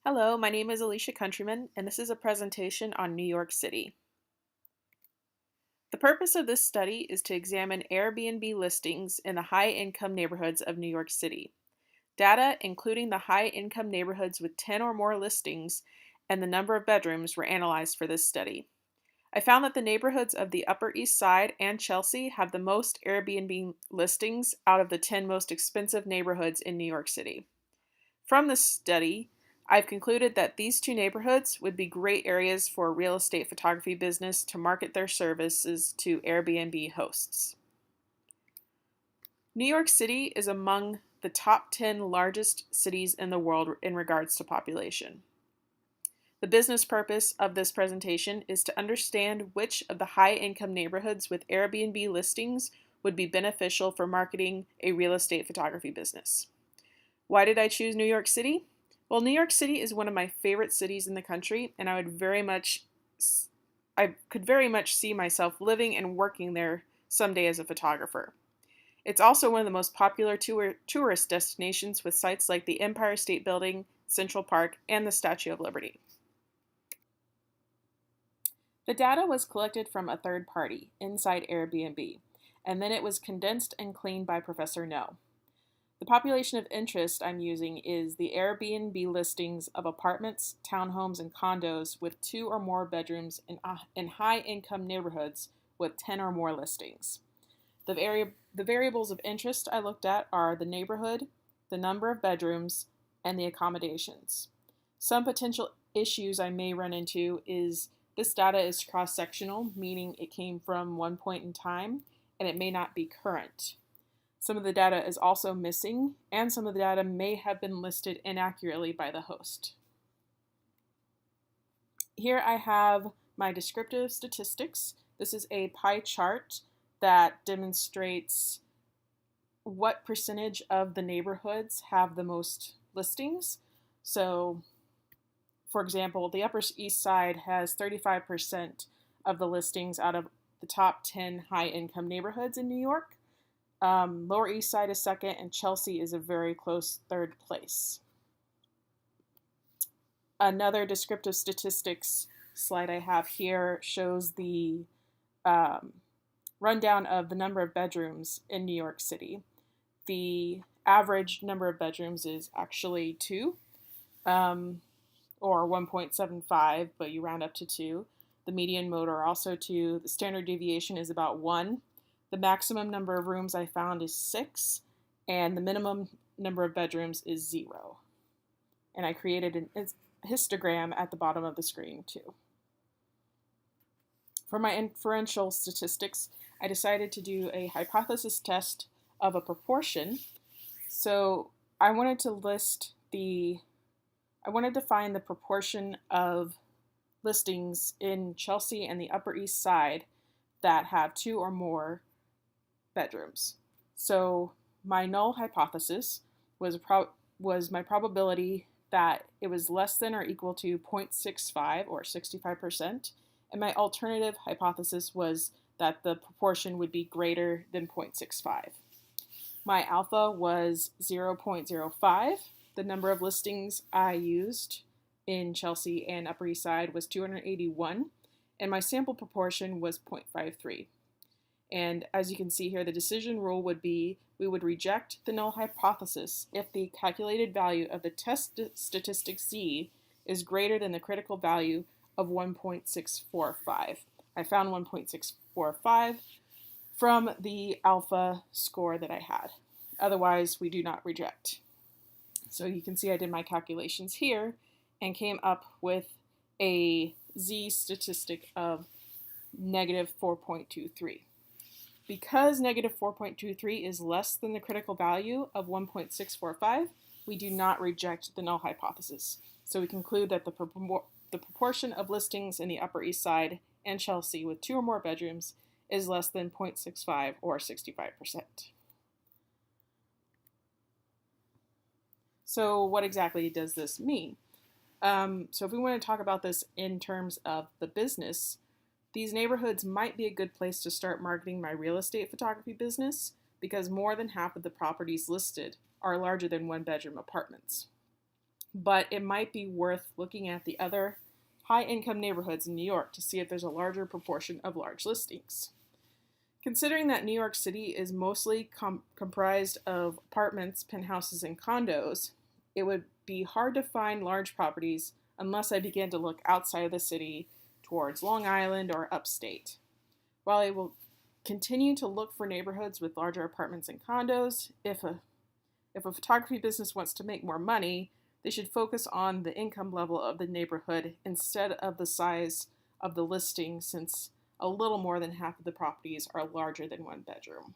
Hello, my name is ACountryman, and this is a presentation on New York City. The purpose of this study is to examine Airbnb listings in the high-income neighborhoods of New York City. Data, including the high-income neighborhoods with 10 or more listings and the number of bedrooms, were analyzed for this study. I found that the neighborhoods of the Upper East Side and Chelsea have the most Airbnb listings out of the 10 most expensive neighborhoods in New York City. From this study, I've concluded that these two neighborhoods would be great areas for a real estate photography business to market their services to Airbnb hosts. New York City is among the top 10 largest cities in the world in regards to population. The business purpose of this presentation is to understand which of the high-income neighborhoods with Airbnb listings would be beneficial for marketing a real estate photography business. Why did I choose New York City? Well, New York City is one of my favorite cities in the country, and I could very much see myself living and working there someday as a photographer. It's also one of the most popular tourist destinations with sites like the Empire State Building, Central Park, and the Statue of Liberty. The data was collected from a third party, inside Airbnb, and then it was condensed and cleaned by Professor No. The population of interest I'm using is the Airbnb listings of apartments, townhomes, and condos with 2 or more bedrooms in high-income neighborhoods with 10 or more listings. The variables of interest I looked at are the neighborhood, the number of bedrooms, and the accommodations. Some potential issues I may run into is this data is cross-sectional, meaning it came from one point in time, and it may not be current. Some of the data is also missing, and some of the data may have been listed inaccurately by the host. Here I have my descriptive statistics. This is a pie chart that demonstrates what percentage of the neighborhoods have the most listings. So, for example, the Upper East Side has 35% of the listings out of the top 10 high-income neighborhoods in New York. Lower East Side is second, and Chelsea is a very close third place. Another descriptive statistics slide I have here shows the rundown of the number of bedrooms in New York City. The average number of bedrooms is actually 2, or 1.75, but you round up to 2. The median mode are also 2. The standard deviation is about 1. The maximum number of rooms I found is 6, and the minimum number of bedrooms is 0. And I created a histogram at the bottom of the screen too. For my inferential statistics, I decided to do a hypothesis test of a proportion. So I wanted to find the proportion of listings in Chelsea and the Upper East Side that have 2 or more bedrooms. So my null hypothesis was my probability that it was less than or equal to 0.65 or 65%, and my alternative hypothesis was that the proportion would be greater than 0.65. My alpha was 0.05. The number of listings I used in Chelsea and Upper East Side was 281, and my sample proportion was 0.53. And as you can see here, the decision rule would be we would reject the null hypothesis if the calculated value of the test statistic Z is greater than the critical value of 1.645. I found 1.645 from the alpha score that I had. Otherwise, we do not reject. So you can see I did my calculations here and came up with a Z statistic of negative 4.23. Because negative 4.23 is less than the critical value of 1.645, we do not reject the null hypothesis. So we conclude that the proportion of listings in the Upper East Side and Chelsea with 2 or more bedrooms is less than 0.65 or 65%. So what exactly does this mean? So if we want to talk about this in terms of the business, these neighborhoods might be a good place to start marketing my real estate photography business because more than half of the properties listed are larger than 1-bedroom apartments. but it might be worth looking at the other high-income neighborhoods in New York to see if there's a larger proportion of large listings. Considering that New York City is mostly comprised of apartments, penthouses, and condos, it would be hard to find large properties unless I began to look outside of the city towards Long Island or upstate. While I will continue to look for neighborhoods with larger apartments and condos, if a photography business wants to make more money, they should focus on the income level of the neighborhood instead of the size of the listing, since a little more than half of the properties are larger than one bedroom.